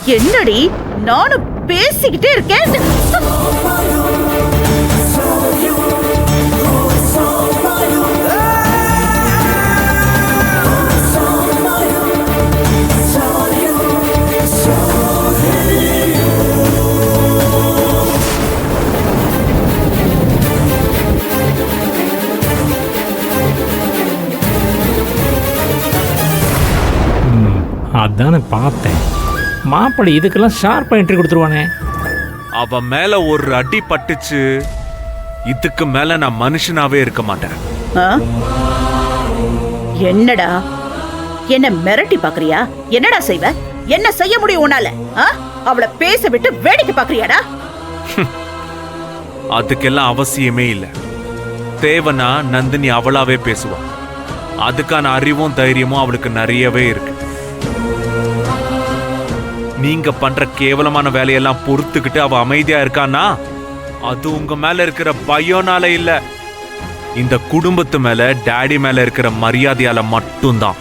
என்னடி நானும் பேசிக்கிட்டே இருக்கேன். அதானே பார்த்தேன். மாப்பிள்ளை இதுக்கெல்லாம் ஷார்ப்பா என்ட்ரி கொடுத்துருவானே. அவன் மேல ஒரு அடி பட்டுச்சு, இதுக்கு மேல நான் மனுஷனாவே இருக்க மாட்டேன். ஆ? என்னடா என்ன மிரட்டி பாக்குறியா? என்னடா செய்வ? என்ன செய்ய முடியும் உன்னால? அவளை பேச விட்டு வேடிக்கை பாக்குறியாடா? அதுக்கெல்லாம் அவசியமே இல்ல. தேவனா நந்தினி அவளாவே பேசுவா. அதுக்கான அறிவும் தைரியமும் அவளுக்கு நிறையவே இருக்கு. நீங்க பண்ற கேவலமான வேலையெல்லாம் பொறுத்துக்கிட்டு அவ அமைதியா இருக்கானா, அது உங்க மேல இருக்கிற பயம்னால இல்ல, இந்த குடும்பத்து மேல டாடி மேல இருக்கிற மரியாதையால மட்டும்தான்.